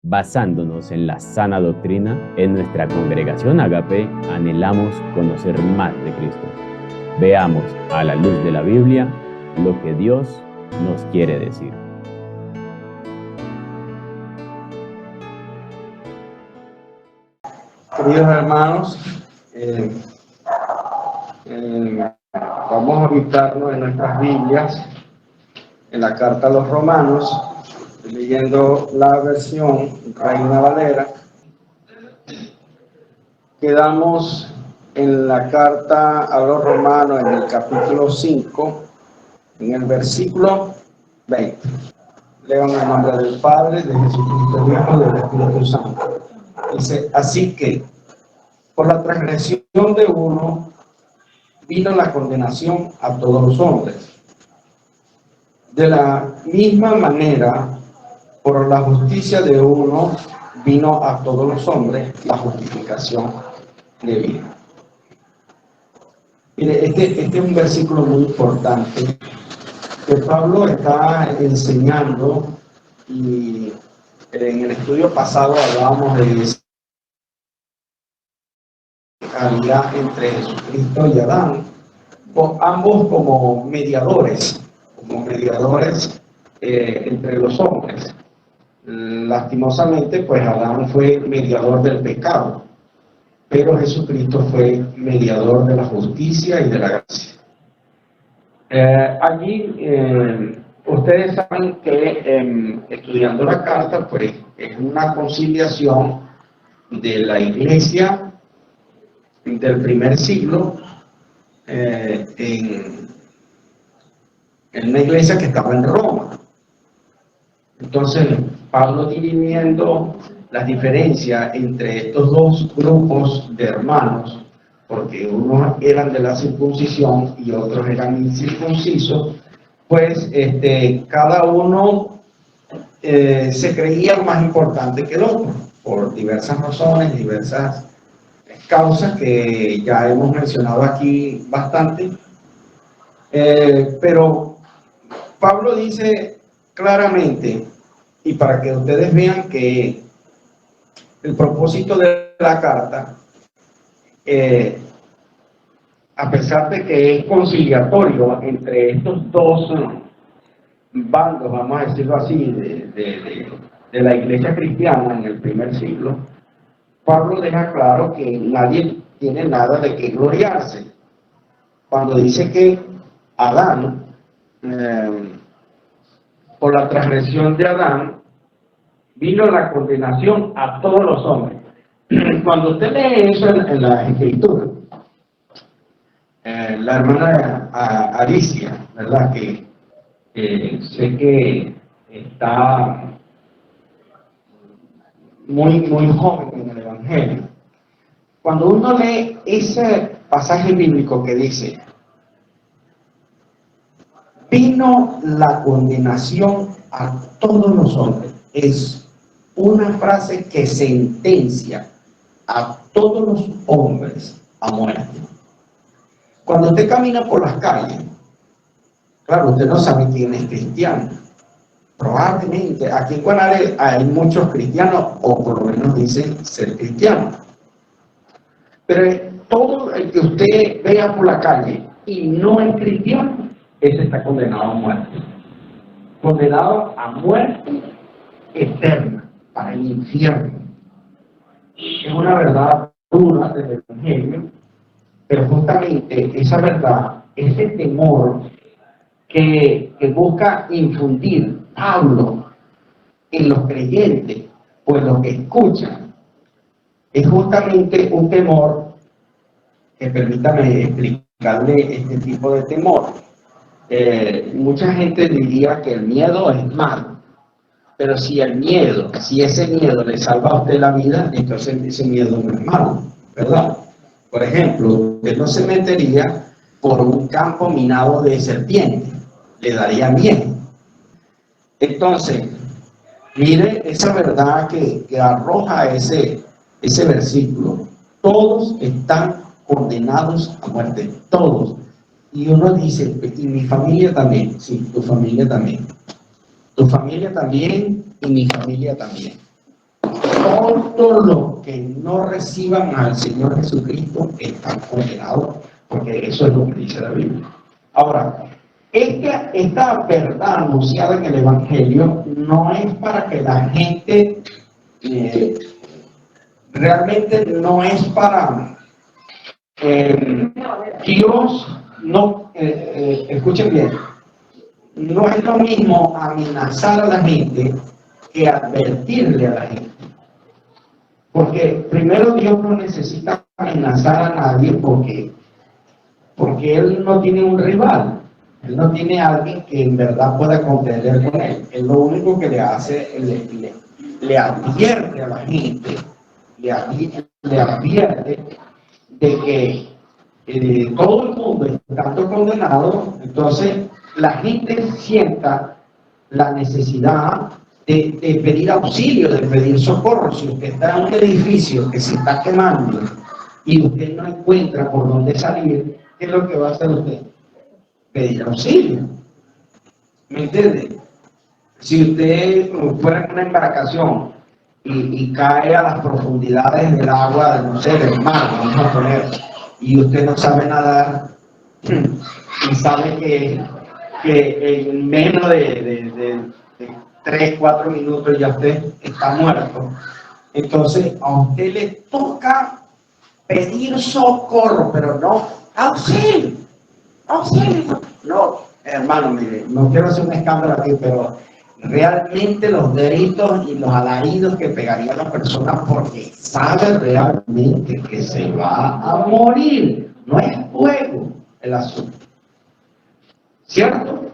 Basándonos en la sana doctrina, en nuestra congregación Agape anhelamos conocer más de Cristo. Veamos a la luz de la Biblia lo que Dios nos quiere decir. Queridos hermanos, vamos a ubicarnos en nuestras Biblias, en la carta a los Romanos, leyendo la versión Reina Valera. Quedamos en la carta a los Romanos en el capítulo 5, en el versículo 20. Leo en el nombre del Padre, de Jesucristo, Hijo, del Espíritu Santo. Dice, así que, por la transgresión de uno, vino la condenación a todos los hombres. De la misma manera, por la justicia de uno, vino a todos los hombres la justificación de vida. Mire, este es un versículo muy importante que Pablo está enseñando, y en el estudio pasado hablábamos de esa calidad entre Jesucristo y Adán, ambos como mediadores entre los hombres. Lastimosamente, pues Adán fue mediador del pecado, pero Jesucristo fue mediador de la justicia y de la gracia. Allí ustedes saben que estudiando la carta, pues es una conciliación de la iglesia del primer siglo en una iglesia que estaba en Roma. Entonces Pablo dirimiendo las diferencias entre estos dos grupos de hermanos, porque unos eran de la circuncisión y otros eran incircuncisos, pues cada uno se creía más importante que el otro, por diversas razones, diversas causas que ya hemos mencionado aquí bastante. Pero Pablo dice claramente, y para que ustedes vean que el propósito de la carta, a pesar de que es conciliatorio entre estos dos bandos, vamos a decirlo así, de la iglesia cristiana en el primer siglo, Pablo deja claro que nadie tiene nada de qué gloriarse. Cuando dice que Adán, por la transgresión de Adán, vino la condenación a todos los hombres. Cuando usted lee eso en la Escritura, la hermana Alicia, ¿verdad? Que sé que está muy joven en el Evangelio. Cuando uno lee ese pasaje bíblico que dice, vino la condenación a todos los hombres, es una frase que sentencia a todos los hombres a muerte. Cuando usted camina por las calles, claro, usted no sabe quién es cristiano. Probablemente aquí en Guanare hay muchos cristianos, o por lo menos dicen ser cristianos. Pero todo el que usted vea por la calle y no es cristiano, ese está condenado a muerte. Condenado a muerte eterna, para el infierno. Es una verdad dura del Evangelio, pero justamente esa verdad, ese temor que busca infundir Pablo en los creyentes o en los que escuchan, es justamente un temor que, permítame explicarle este tipo de temor. Mucha gente diría que el miedo es malo, pero si ese miedo le salva a usted la vida, entonces ese miedo no es malo, ¿verdad? Por ejemplo, usted no se metería por un campo minado de serpientes, le daría miedo. Entonces, mire esa verdad que arroja ese versículo. Todos están condenados a muerte, todos. Y uno dice, y mi familia también. Sí, tu familia también. Tu familia también y mi familia también. todos los que no reciban al Señor Jesucristo están condenados, porque eso es lo que dice la Biblia. Ahora, esta verdad anunciada en el Evangelio no es para que la gente, realmente no es para Dios, no, escuchen bien, no es lo mismo amenazar a la gente que advertirle a la gente. Porque primero Dios no necesita amenazar a nadie porque Él no tiene un rival. Él no tiene a alguien que en verdad pueda contender con Él. Él lo único que le hace, le advierte a la gente, le advierte de que todo el mundo está condenado. Entonces la gente sienta la necesidad de pedir auxilio, de pedir socorro. Si usted está en un edificio que se está quemando y usted no encuentra por dónde salir, ¿qué es lo que va a hacer usted? Pedir auxilio. ¿Me entiende? Si usted fuera en una embarcación y cae a las profundidades del agua, no sé, del mar, vamos a poner, y usted no sabe nadar, y sabe que en menos de 3, 4 minutos ya usted está muerto, entonces a usted le toca pedir socorro, pero no auxilio, auxilio. No, hermano, mire, no quiero hacer un escándalo aquí, pero realmente los gritos y los alaridos que pegaría la persona porque sabe realmente que se va a morir. No es juego el asunto, ¿cierto?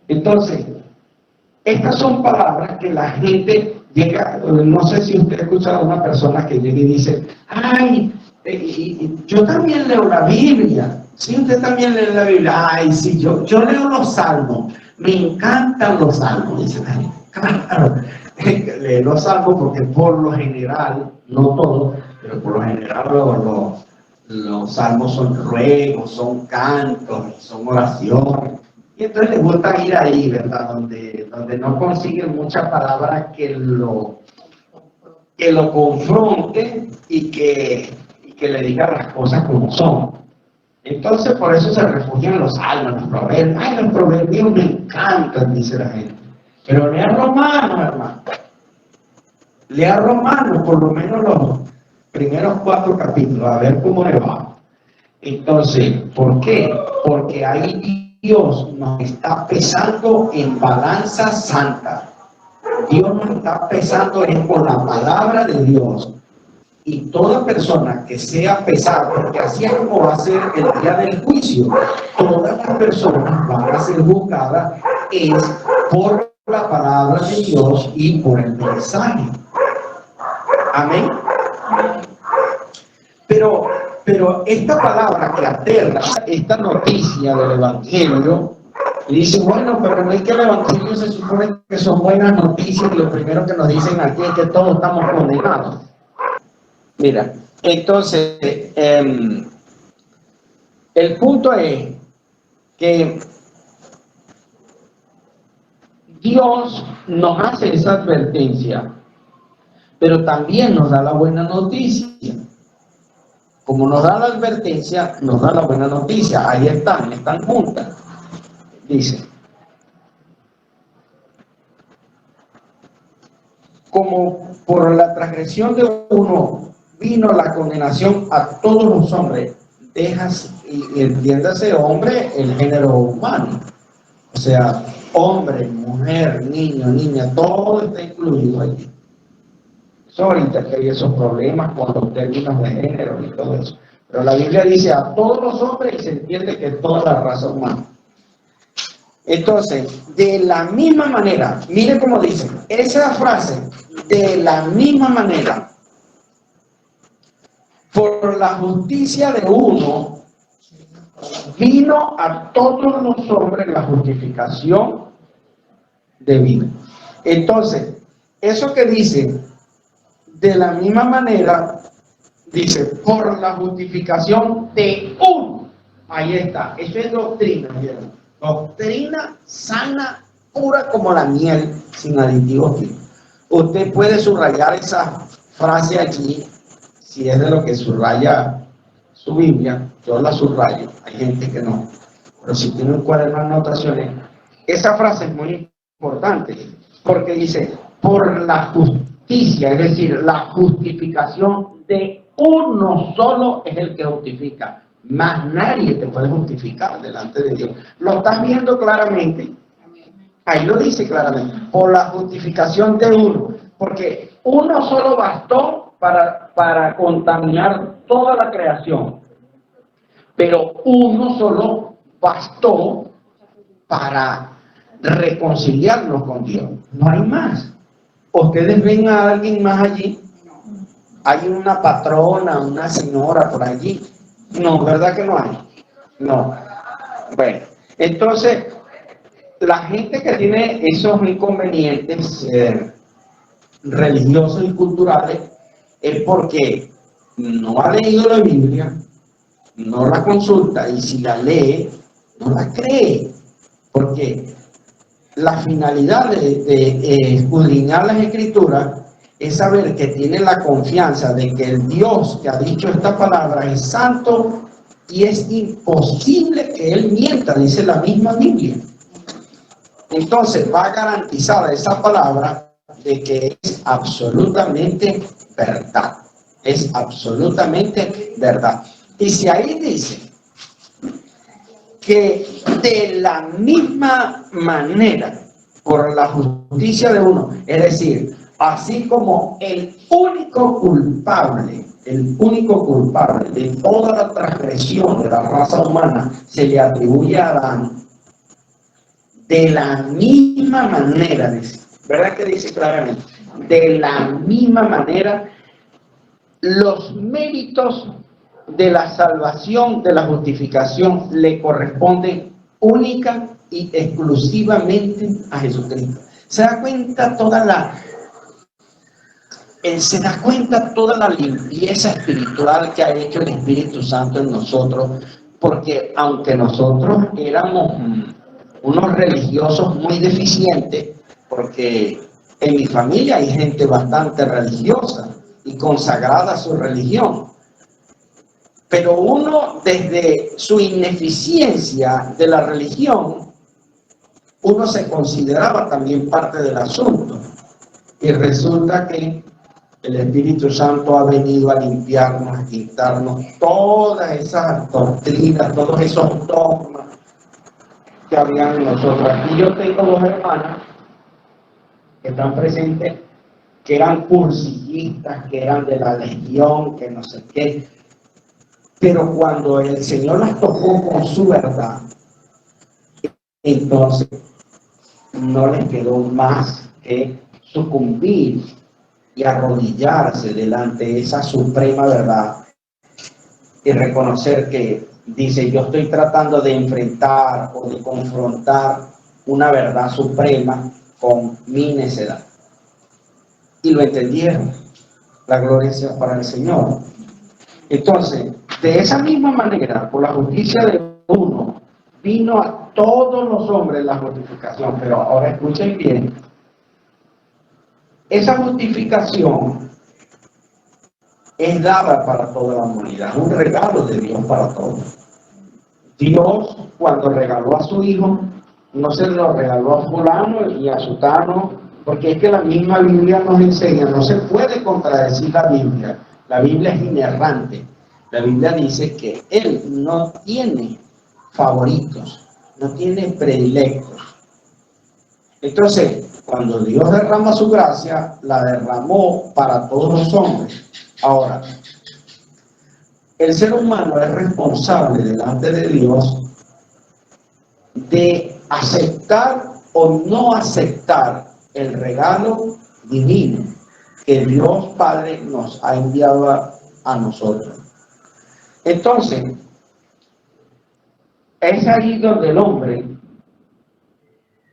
Entonces, estas son palabras que la gente llega, no sé si usted ha escuchado a una persona que llega y dice, ay, yo también leo la Biblia. Sí, usted también lee la Biblia. Ay, sí, yo leo los salmos. Me encantan los salmos, dice la gente. Claro, lee los salmos porque por lo general, no todos, pero por lo general los salmos son ruegos, son cantos, son oraciones. Y entonces les gusta ir ahí, ¿verdad? Donde no consiguen muchas palabras que lo confronte y que le digan las cosas como son. Entonces por eso se refugian en los salmos, los proverbios. Ay, los proverbios me encantan, dice la gente. Pero lea Romanos, hermano. Lea Romanos, por lo menos los primeros 4 capítulos, a ver cómo le va. Entonces, ¿por qué? Porque ahí Dios nos está pesando en balanza santa. Dios nos está pesando con la palabra de Dios. Y toda persona que sea pesada, porque así es como va a ser el día del juicio, todas las personas van a ser juzgadas es por la palabra de Dios y por el mensaje. Amén. Pero esta palabra que aterra, esta noticia del Evangelio, y dice, bueno, pero no es que el Evangelio se supone que son buenas noticias y lo primero que nos dicen aquí es que todos estamos condenados. Mira, entonces, el punto es que Dios nos hace esa advertencia, pero también nos da la buena noticia. Como nos da la advertencia, nos da la buena noticia. Ahí están juntas. Dice, como por la transgresión de uno vino la condenación a todos los hombres, y entiéndase hombre, el género humano, o sea, hombre, mujer, niño, niña, todo está incluido allí. Eso ahorita que hay esos problemas con los términos de género y todo eso, pero la Biblia dice a todos los hombres y se entiende que toda la raza humana. Entonces, de la misma manera, mire cómo dice esa frase, de la misma manera, por la justicia de uno, vino a todos los hombres la justificación de vida. Entonces, eso que dice, de la misma manera, dice, por la justificación de uno. Ahí está, eso es doctrina, ¿vieron? Doctrina sana, pura como la miel, sin aditivos químicos. Usted puede subrayar esa frase allí, si es de lo que subraya su Biblia. Yo la subrayo, hay gente que no, pero si tiene un cuaderno de anotaciones, esa frase es muy importante, porque dice, por la justicia, es decir, la justificación de uno solo es el que justifica, más nadie te puede justificar delante de Dios. Lo estás viendo claramente. Ahí lo dice claramente, por la justificación de uno, porque uno solo bastó para contaminar toda la creación, pero uno solo bastó para reconciliarnos con Dios. No hay más. ¿Ustedes ven a alguien más allí? ¿Hay una patrona, una señora por allí? No, ¿verdad que no hay? No. Bueno, entonces, la gente que tiene esos inconvenientes religiosos y culturales es porque no ha leído la Biblia, no la consulta, y si la lee, no la cree, porque la finalidad de escudriñar las Escrituras es saber que tiene la confianza de que el Dios que ha dicho esta palabra es santo y es imposible que Él mienta, dice la misma Biblia. Entonces va garantizada esa palabra de que es absolutamente verdad. Es absolutamente verdad. Y si ahí dice que de la misma manera, por la justicia de uno, es decir, así como el único culpable de toda la transgresión de la raza humana se le atribuye a Adán, de la misma manera, dice, ¿verdad que dice claramente? De la misma manera, los méritos de la salvación, de la justificación, le corresponden única y exclusivamente a Jesucristo. Se da cuenta toda la limpieza espiritual que ha hecho el Espíritu Santo en nosotros, porque aunque nosotros éramos unos religiosos muy deficientes, porque en mi familia hay gente bastante religiosa y consagrada a su religión, pero uno desde su ineficiencia de la religión, uno se consideraba también parte del asunto, y resulta que el Espíritu Santo ha venido a limpiarnos, a quitarnos todas esas doctrinas, todos esos dogmas que habían en nosotros. Aquí yo tengo dos hermanas que están presentes, que eran cursillistas, que eran de la legión, que no sé qué, pero cuando el Señor las tocó con su verdad, entonces no les quedó más que sucumbir y arrodillarse delante de esa suprema verdad y reconocer que dice, yo estoy tratando de enfrentar o de confrontar una verdad suprema con mi necedad. Y lo entendieron. La gloria sea para el Señor. Entonces, de esa misma manera, por la justicia de uno, vino a todos los hombres la justificación. Pero ahora escuchen bien. Esa justificación es dada para toda la humanidad, un regalo de Dios para todos. Dios, cuando regaló a su Hijo, no se lo regaló a fulano y a sutano, porque es que la misma Biblia nos enseña, no se puede contradecir la Biblia. La Biblia es inerrante. La Biblia dice que Él no tiene favoritos, no tiene predilectos. Entonces, cuando Dios derrama su gracia, la derramó para todos los hombres. Ahora, el ser humano es responsable delante de Dios de aceptar o no aceptar el regalo divino que Dios Padre nos ha enviado a nosotros. Entonces, es ahí donde el hombre,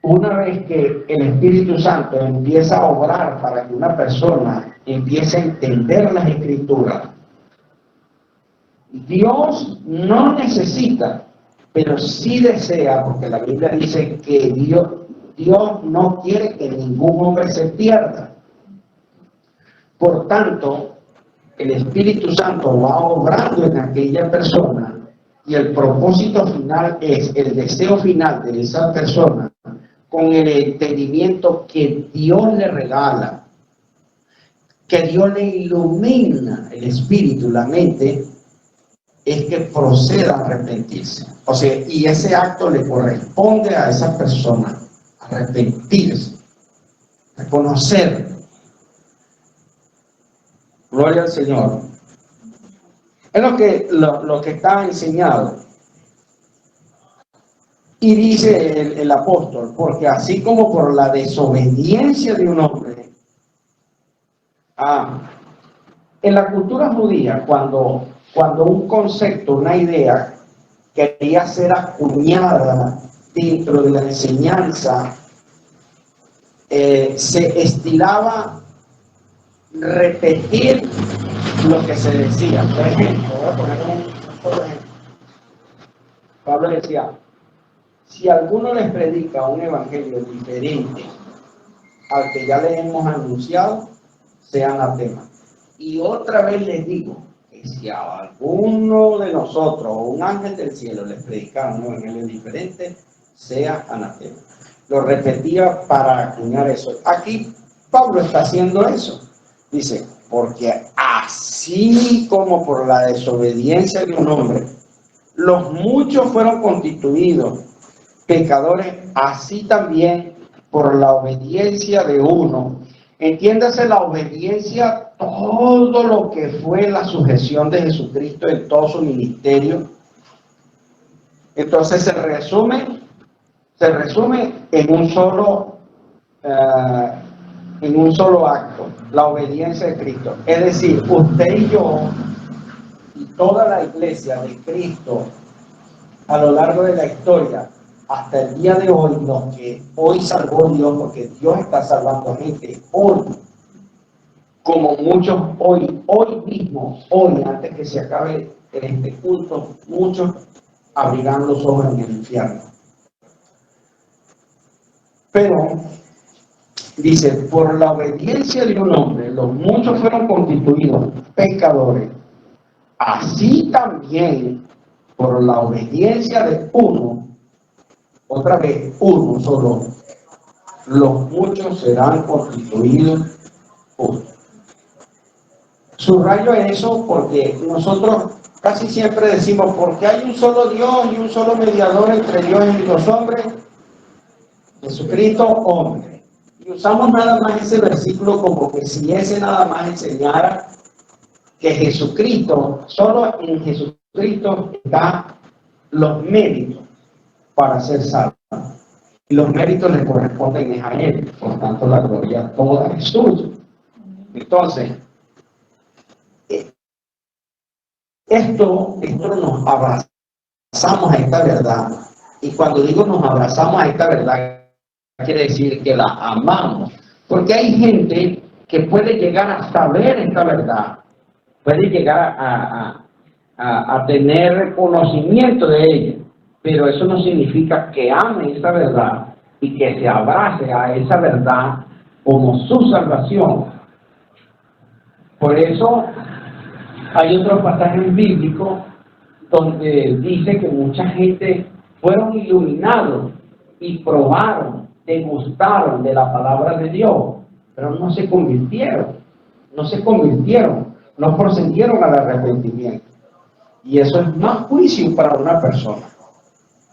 una vez que el Espíritu Santo empieza a obrar para que una persona empiece a entender las Escrituras, Dios no necesita, pero sí desea, porque la Biblia dice que Dios no quiere que ningún hombre se pierda, Por tanto, el Espíritu Santo va obrando en aquella persona y el propósito final es el deseo final de esa persona con el entendimiento que Dios le regala, que Dios le ilumina el espíritu, la mente, es que proceda a arrepentirse. O sea, y ese acto le corresponde a esa persona, arrepentirse, reconocer. Gloria al Señor. Es lo que está enseñado. Y dice el apóstol, porque así como por la desobediencia de un hombre, en la cultura judía, cuando un concepto, una idea quería ser acuñada dentro de la enseñanza, se estilaba repetir lo que se decía. Por ejemplo, voy a poner un ejemplo. Pablo decía, si alguno les predica un evangelio diferente al que ya les hemos anunciado, sea anatema. Y otra vez les digo que si a alguno de nosotros o un ángel del cielo les predicara un evangelio diferente, sea anatema. Lo repetía para acuñar eso. Aquí Pablo está haciendo eso. Dice, porque así como por la desobediencia de un hombre, los muchos fueron constituidos pecadores, así también por la obediencia de uno. Entiéndase la obediencia, todo lo que fue la sujeción de Jesucristo en todo su ministerio. Entonces se resume en un solo acto, la obediencia de Cristo. Es decir, usted y yo y toda la iglesia de Cristo a lo largo de la historia, hasta el día de hoy, lo que hoy salvó Dios, porque Dios está salvando gente hoy, como muchos hoy mismo, hoy, antes que se acabe este culto, muchos abrirán los ojos en el infierno. Pero dice, por la obediencia de un hombre, los muchos fueron constituidos pecadores, así también por la obediencia de uno, otra vez uno solo, los muchos serán constituidos uno. Subrayo eso porque nosotros casi siempre decimos, porque hay un solo Dios y un solo mediador entre Dios y los hombres, Jesucristo hombre. Y usamos nada más ese versículo como que si ese nada más enseñara que Jesucristo, solo en Jesucristo da los méritos para ser salvo. Y los méritos le corresponden a Él, por tanto la gloria toda es suya. Entonces, esto nos abrazamos a esta verdad. Y cuando digo nos abrazamos a esta verdad, quiere decir que la amamos. Porque hay gente que puede llegar a saber esta verdad, puede llegar a tener conocimiento de ella, pero eso no significa que ame esa verdad y que se abrace a esa verdad como su salvación. Por eso hay otros pasajes bíblicos donde dice que mucha gente fueron iluminados y probaron, degustaron de la palabra de Dios, pero no se convirtieron, no procedieron al arrepentimiento. Y eso es más juicio para una persona,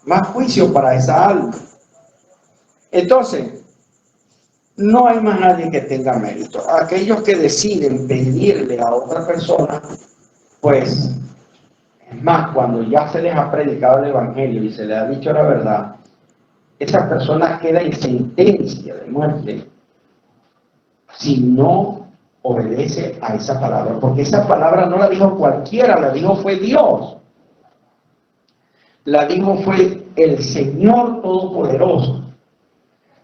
más juicio para esa alma. Entonces, no hay más nadie que tenga mérito. Aquellos que deciden pedirle a otra persona, pues, es más, cuando ya se les ha predicado el evangelio y se les ha dicho la verdad, esa persona queda en sentencia de muerte si no obedece a esa palabra, porque esa palabra no la dijo cualquiera, la dijo fue Dios, la dijo fue el Señor Todopoderoso.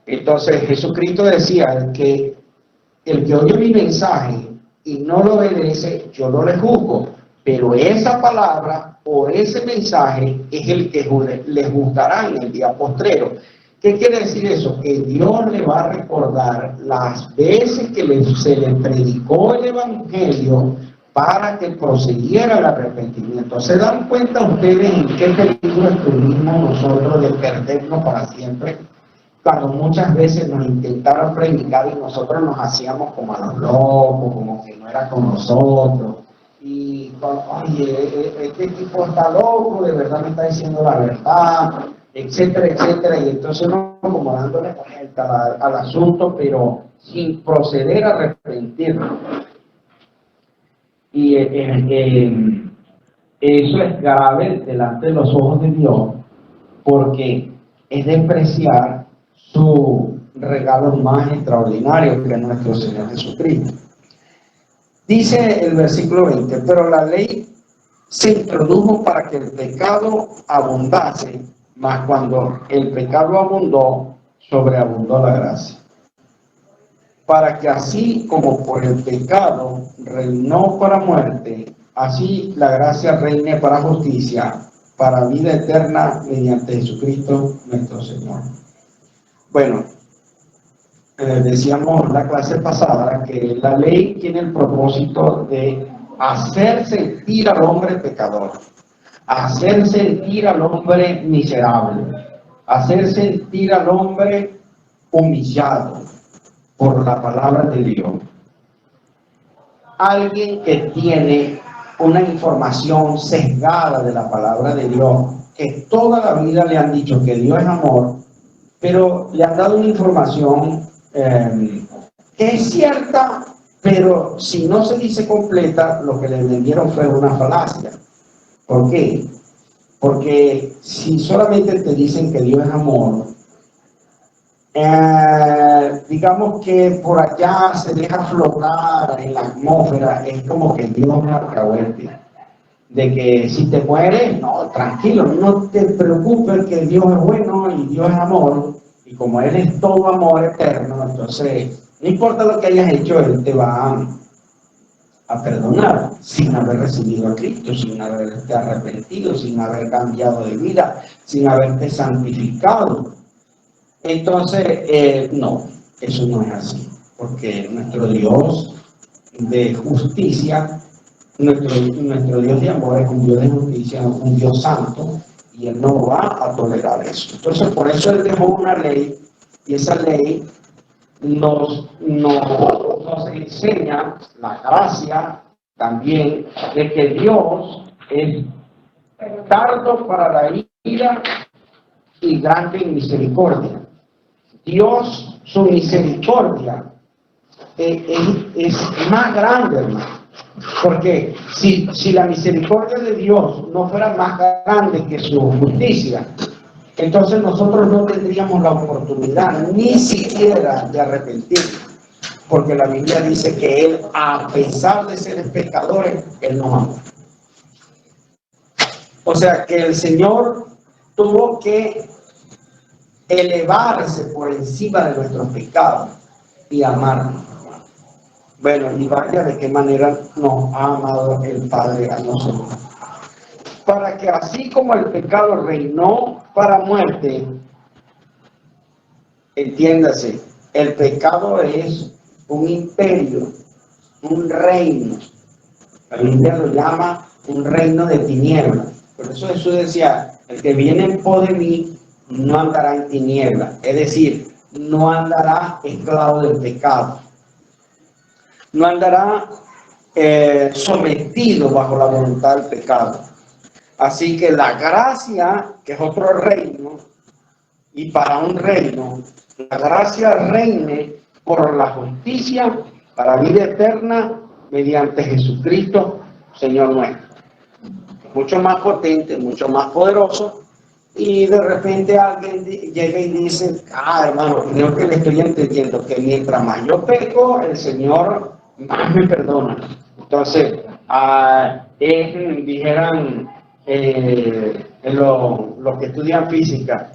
Entonces Jesucristo decía, el que oye mi mensaje y no lo obedece, yo no le juzgo, pero esa palabra o ese mensaje es el que les juzgará en el día postrero. ¿Qué quiere decir eso? Que Dios le va a recordar las veces que se le predicó el Evangelio para que procediera el arrepentimiento. ¿Se dan cuenta ustedes en qué peligro estuvimos nosotros de perdernos para siempre? Cuando muchas veces nos intentaron predicar y nosotros nos hacíamos como a los locos, como que no era con nosotros. Y, oye, este tipo está loco, de verdad me está diciendo la verdad, etcétera, etcétera. Y entonces uno como dándole vuelta al asunto, pero sin proceder a arrepentirnos. Y eso es grave delante de los ojos de Dios, porque es despreciar su regalo más extraordinario, que es nuestro Señor Jesucristo. Dice el versículo 20, pero la ley se introdujo para que el pecado abundase, mas cuando el pecado abundó, sobreabundó la gracia. Para que así como por el pecado reinó para muerte, así la gracia reine para justicia, para vida eterna mediante Jesucristo nuestro Señor. Bueno, decíamos la clase pasada que la ley tiene el propósito de hacer sentir al hombre pecador, hacer sentir al hombre miserable, hacer sentir al hombre humillado por la palabra de Dios. Alguien que tiene una información sesgada de la palabra de Dios, que toda la vida le han dicho que Dios es amor, pero le han dado una información que es cierta, pero si no se dice completa, lo que le vendieron fue una falacia. ¿Por qué? Porque si solamente te dicen que Dios es amor, digamos que por allá se deja flotar en la atmósfera, es como que Dios es alcahuete, de que si te mueres, no, tranquilo, no te preocupes, que Dios es bueno y Dios es amor, y como Él es todo amor eterno, entonces no importa lo que hayas hecho, Él te va a perdonar sin haber recibido a Cristo, sin haberte arrepentido, sin haber cambiado de vida, sin haberte santificado. Entonces, no, eso no es así, porque nuestro Dios de justicia, nuestro Dios de amor es un Dios de justicia, un Dios santo, y Él no va a tolerar eso. Entonces, por eso Él dejó una ley, y esa ley nos enseña la gracia también de que Dios es tardo para la ira y grande en misericordia. Dios, su misericordia es más grande, hermano. Porque si la misericordia de Dios no fuera más grande que su justicia, entonces nosotros no tendríamos la oportunidad ni siquiera de arrepentirnos. Porque la Biblia dice que Él, a pesar de ser pecadores, Él nos amó. O sea que el Señor tuvo que elevarse por encima de nuestros pecados y amarnos. Bueno, y vaya de qué manera nos ha amado el Padre a nosotros. Para que así como el pecado reinó para muerte, entiéndase, el pecado es un imperio, un reino. La Biblia lo llama un reino de tinieblas. Por eso Jesús decía, el que viene en pos de mí no andará en tinieblas, es decir, no andará esclavo del pecado, no andará sometido bajo la voluntad del pecado. Así que la gracia, que es otro reino, y para un reino, la gracia reine por la justicia para vida eterna mediante Jesucristo, Señor nuestro. Mucho más potente, mucho más poderoso. Y de repente alguien llega y dice, hermano, creo que le estoy entendiendo que mientras más yo peco, el Señor más me perdona. Entonces, dijeran los que estudian física,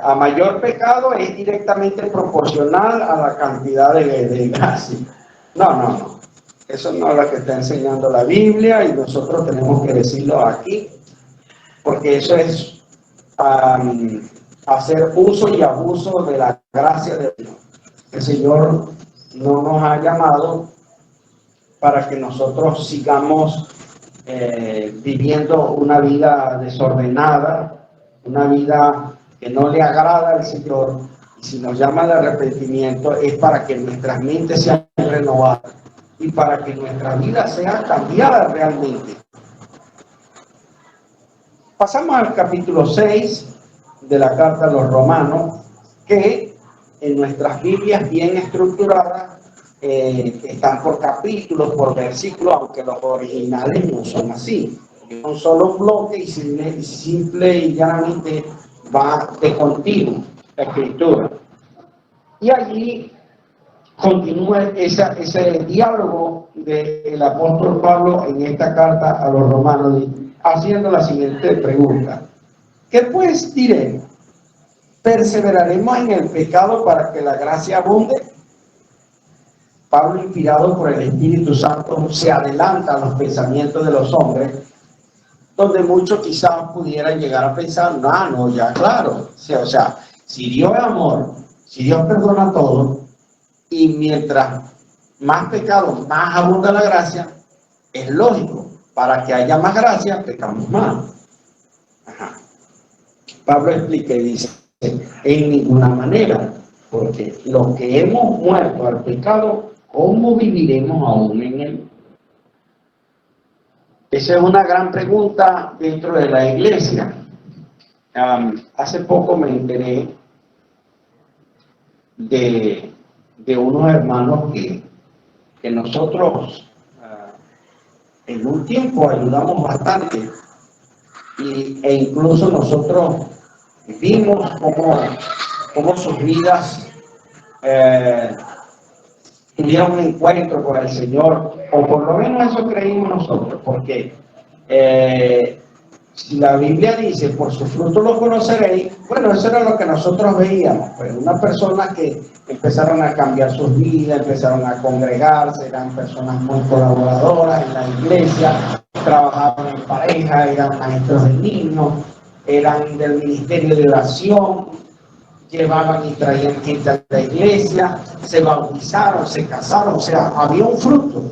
a mayor pecado es directamente proporcional a la cantidad de gracia. No. Eso no es lo que está enseñando la Biblia y nosotros tenemos que decirlo aquí, porque eso es hacer uso y abuso de la gracia de Dios. El Señor no nos ha llamado para que nosotros sigamos viviendo una vida desordenada, una vida que no le agrada al Señor. Y si nos llama al arrepentimiento es para que nuestras mentes sean renovadas y para que nuestra vida sea cambiada realmente. Pasamos al capítulo 6 de la carta a los Romanos, que en nuestras Biblias bien estructuradas están por capítulos, por versículos, aunque los originales no son así. Son solo un bloque y simple y llanamente va de continuo la escritura. Y allí continúa ese diálogo del apóstol Pablo en esta carta a los romanos, haciendo la siguiente pregunta. ¿Qué pues diré? ¿Perseveraremos en el pecado para que la gracia abunde? Pablo, inspirado por el Espíritu Santo, se adelanta a los pensamientos de los hombres, donde muchos quizás pudieran llegar a pensar, no, ya claro, o sea, si Dios es amor, si Dios perdona todo, y mientras más pecado, más abunda la gracia, es lógico, para que haya más gracia, pecamos más. Pablo explica y dice, en ninguna manera, porque los que hemos muerto al pecado, ¿cómo viviremos aún en él? Esa es una gran pregunta dentro de la iglesia. Hace poco me enteré de unos hermanos que nosotros en un tiempo ayudamos bastante e incluso nosotros vimos cómo sus vidas tuvieron un encuentro con el Señor, o por lo menos eso creímos nosotros, porque si la Biblia dice, por su fruto lo conoceréis, bueno, eso era lo que nosotros veíamos, pues una persona que empezaron a cambiar sus vidas, empezaron a congregarse, eran personas muy colaboradoras en la iglesia, trabajaban en pareja, eran maestros de niños, eran del ministerio de oración, llevaban y traían gente a la iglesia, se bautizaron, se casaron, o sea, había un fruto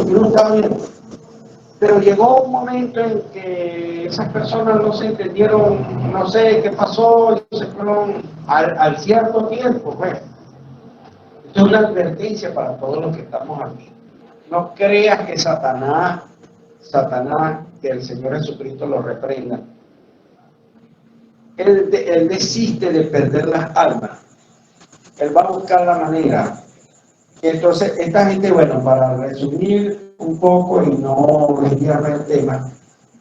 que uno estaba viendo. Pero llegó un momento en que esas personas no se entendieron, no sé qué pasó, y se fueron al cierto tiempo. Pues. Esto es una advertencia para todos los que estamos aquí. No creas que Satanás, que el Señor Jesucristo lo reprenda, Él desiste de perder las almas. Él va a buscar la manera. Entonces, esta gente, bueno, para resumir un poco y no desviarme el tema,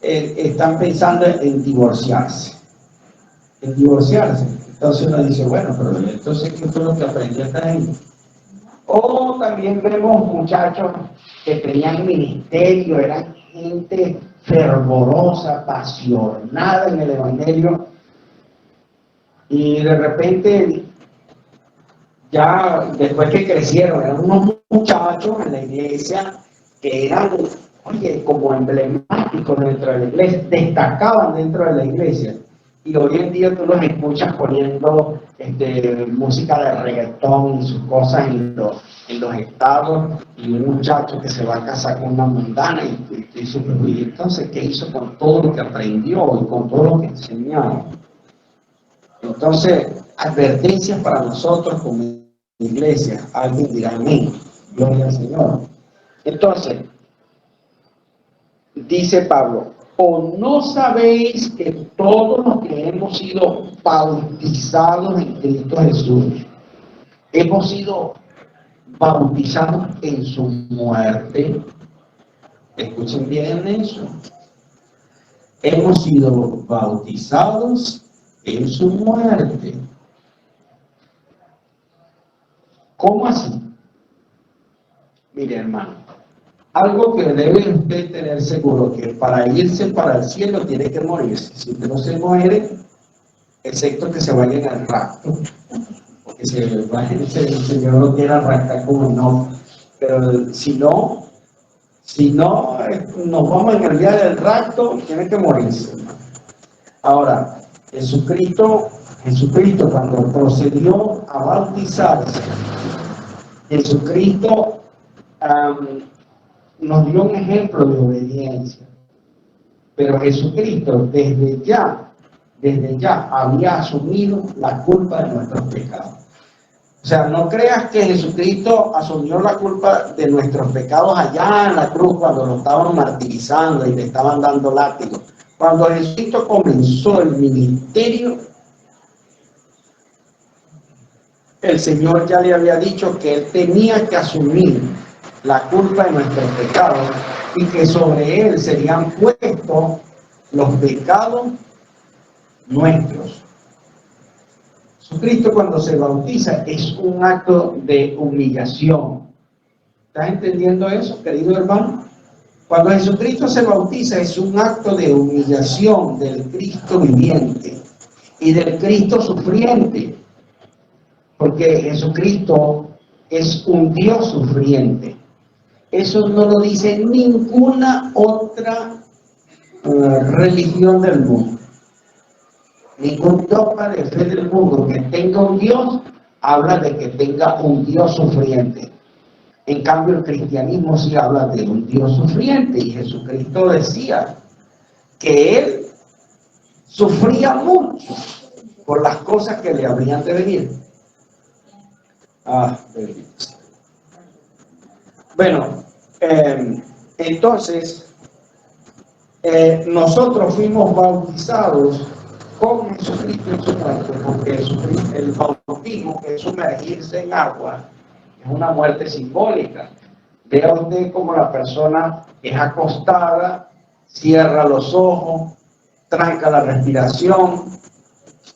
están pensando en divorciarse. Entonces uno dice, bueno, pero entonces, ¿qué fue lo que aprendió esta gente? O también vemos muchachos que tenían ministerio, eran gente fervorosa, apasionada en el Evangelio, y de repente, ya después que crecieron, eran unos muchachos en la iglesia que eran, oye, como emblemáticos dentro de la iglesia, destacaban dentro de la iglesia. Y hoy en día tú los escuchas poniendo música de reggaetón y sus cosas en los estados, y un muchacho que se va a casar con una mundana y entonces, ¿qué hizo con todo lo que aprendió y con todo lo que enseñaba? Entonces, advertencias para nosotros como iglesia. Alguien dirá amén, gloria al Señor. Entonces, dice Pablo, ¿o no sabéis que todos los que hemos sido bautizados en Cristo Jesús, hemos sido bautizados en su muerte? Escuchen bien eso. Hemos sido bautizados en su muerte. ¿Cómo así? Mire, hermano, algo que debe usted tener seguro, que para irse para el cielo tiene que morirse. Si usted no se muere, excepto que se vaya al rapto, porque el Señor no quiere arrancar como no. Pero si no, nos vamos en el día del rapto, tiene que morirse. Ahora, Jesucristo Jesucristo, cuando procedió a bautizarse, Jesucristo nos dio un ejemplo de obediencia. Pero Jesucristo desde ya había asumido la culpa de nuestros pecados. O sea, no creas que Jesucristo asumió la culpa de nuestros pecados allá en la cruz cuando lo estaban martirizando y le estaban dando látigos. Cuando Jesucristo comenzó el ministerio, el Señor ya le había dicho que Él tenía que asumir la culpa de nuestros pecados y que sobre Él serían puestos los pecados nuestros. Jesucristo cuando se bautiza es un acto de humillación. ¿Estás entendiendo eso, querido hermano? Cuando Jesucristo se bautiza es un acto de humillación del Cristo viviente y del Cristo sufriente, porque Jesucristo es un Dios sufriente. Eso no lo dice ninguna otra religión del mundo. Ningún dogma de fe del mundo que tenga un Dios habla de que tenga un Dios sufriente. En cambio, el cristianismo sí habla de un Dios sufriente, y Jesucristo decía que Él sufría mucho por las cosas que le habrían de venir. Bueno, entonces, nosotros fuimos bautizados con Jesucristo en su muerte, porque el bautismo, que es sumergirse en agua, es una muerte simbólica. Vea usted como la persona es acostada, cierra los ojos, tranca la respiración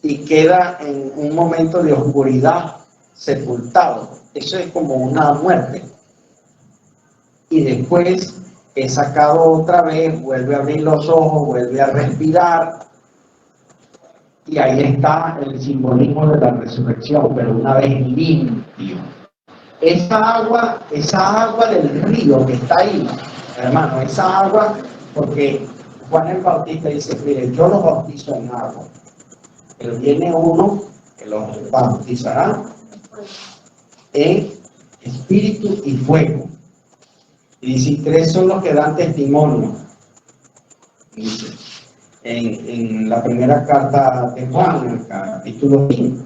y queda en un momento de oscuridad, sepultado. Eso es como una muerte. Y después es sacado otra vez, vuelve a abrir los ojos, vuelve a respirar. Y ahí está el simbolismo de la resurrección, pero una vez limpio. Esa agua del río que está ahí, hermano, esa agua, porque Juan el Bautista dice, mire, yo los bautizo en agua, pero viene uno que los bautizará en espíritu y fuego. Y dice, tres son los que dan testimonio. Dice, en la primera carta de Juan, en el capítulo 5,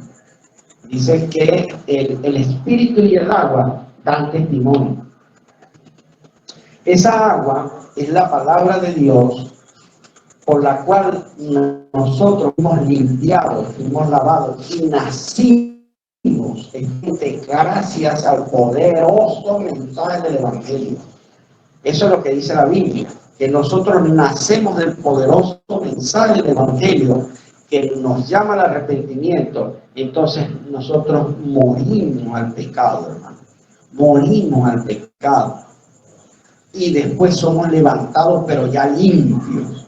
dice que el espíritu y el agua dan testimonio. Esa agua es la palabra de Dios por la cual nosotros fuimos limpiados, fuimos lavados y nacimos gracias al poderoso mensaje del Evangelio. Eso es lo que dice la Biblia, que nosotros nacemos del poderoso mensaje del Evangelio que nos llama al arrepentimiento. Entonces nosotros morimos al pecado, hermano. Morimos al pecado. Y después somos levantados, pero ya limpios.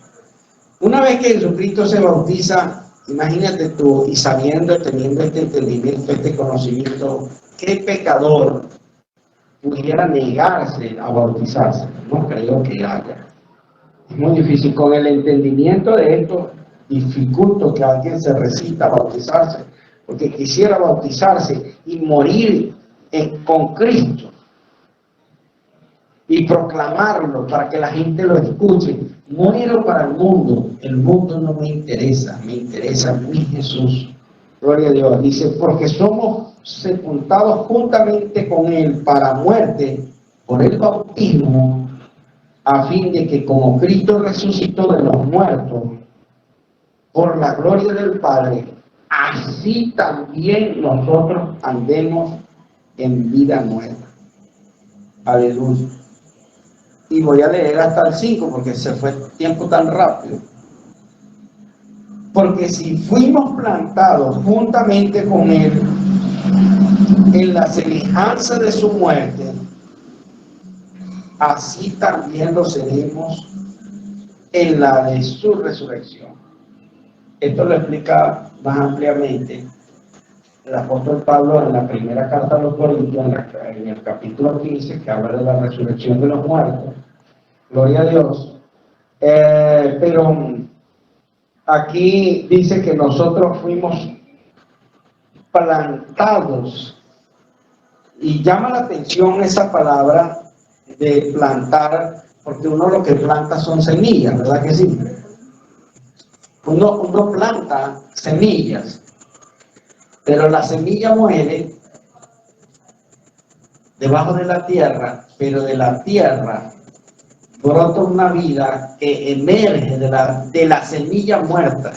Una vez que Jesucristo se bautiza, imagínate tú, y sabiendo, teniendo este entendimiento, este conocimiento, ¿qué pecador pudiera negarse a bautizarse? No creo que haya. Es muy difícil. Con el entendimiento de esto, dificulto que alguien se resista a bautizarse, porque quisiera bautizarse y morir con Cristo y proclamarlo para que la gente lo escuche. Morir para el mundo no me interesa, me interesa mi Jesús. Gloria a Dios. Dice, porque somos sepultados juntamente con Él para muerte por el bautismo, a fin de que como Cristo resucitó de los muertos por la gloria del Padre, así también nosotros andemos en vida nueva. Aleluya. Y voy a leer hasta el 5 porque se fue el tiempo tan rápido. Porque si fuimos plantados juntamente con Él en la semejanza de su muerte, así también lo seremos en la de su resurrección. Esto lo explica más ampliamente el apóstol Pablo en la primera carta a los Corintios, en el capítulo 15, que habla de la resurrección de los muertos. Gloria a Dios. Pero aquí dice que nosotros fuimos plantados. Y llama la atención esa palabra de plantar, porque uno lo que planta son semillas, ¿verdad que sí? Uno planta semillas, pero la semilla muere debajo de la tierra, pero de la tierra brota una vida que emerge de la semilla muerta.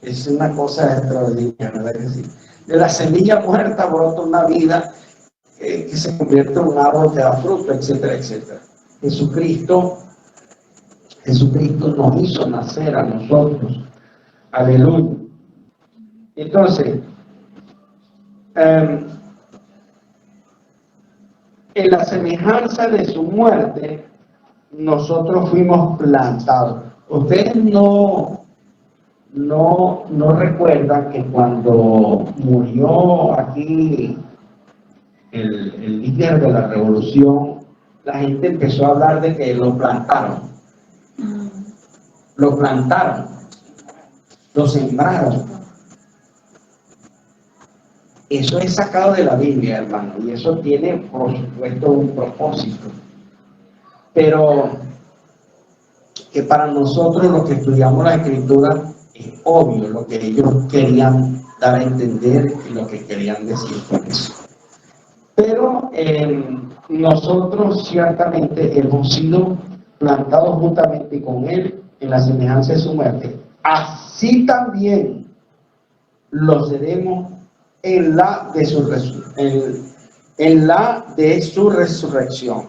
Es una cosa extraordinaria, ¿verdad que sí? De la semilla muerta brota una vida que se convierte en un árbol que da fruto, etcétera, etcétera. Jesucristo nos hizo nacer a nosotros. Aleluya. Entonces, en la semejanza de su muerte, nosotros fuimos plantados. Ustedes no recuerdan que cuando murió aquí el líder de la revolución, la gente empezó a hablar de que lo plantaron. Lo plantaron, lo sembraron. Eso es sacado de la Biblia, hermano, y eso tiene, por supuesto, un propósito. Pero que para nosotros, los que estudiamos la Escritura, es obvio lo que ellos querían dar a entender y lo que querían decir con eso. Pero nosotros ciertamente hemos sido plantados juntamente con Él en la semejanza de su muerte. Así también lo seremos en la de su resurrección.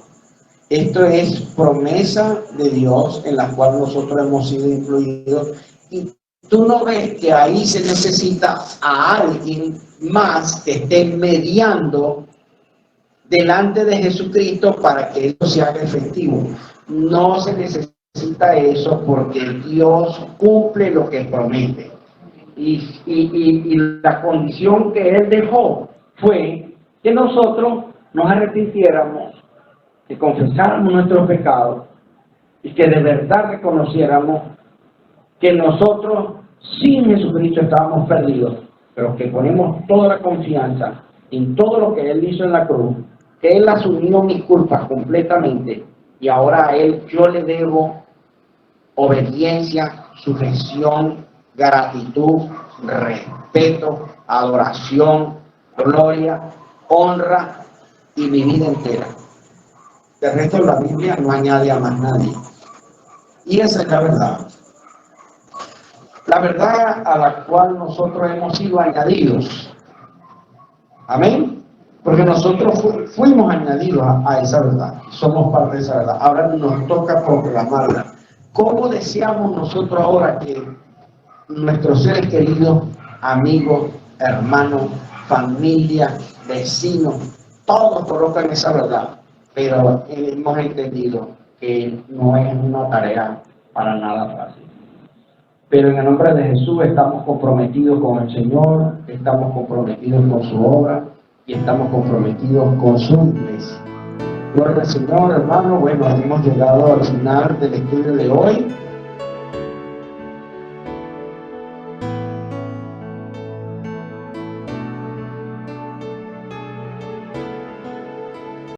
Esto es promesa de Dios en la cual nosotros hemos sido incluidos. Y tú no ves que ahí se necesita a alguien más que esté mediando delante de Jesucristo para que eso se haga efectivo. No se necesita eso porque Dios cumple lo que promete. Y la condición que Él dejó fue que nosotros nos arrepintiéramos, que confesáramos nuestros pecados y que de verdad reconociéramos que nosotros sin Jesucristo estábamos perdidos, pero que ponemos toda la confianza en todo lo que Él hizo en la cruz, que Él asumió mis culpas completamente y ahora a Él yo le debo obediencia, sujeción, gratitud, respeto, adoración, gloria, honra y mi vida entera. De resto, la Biblia no añade a más nadie. Y esa es la verdad. La verdad a la cual nosotros hemos sido añadidos. Amén. Porque nosotros fuimos añadidos a esa verdad. Somos parte de esa verdad. Ahora nos toca proclamarla. ¿Cómo deseamos nosotros ahora que nuestros seres queridos, amigos, hermanos, familia, vecinos, todos colocan esa verdad? Pero hemos entendido que no es una tarea para nada fácil. Pero en el nombre de Jesús estamos comprometidos con el Señor, estamos comprometidos con su obra y estamos comprometidos con su iglesia. Gloria al Señor, hermano. Bueno, hemos llegado al final del estudio de hoy.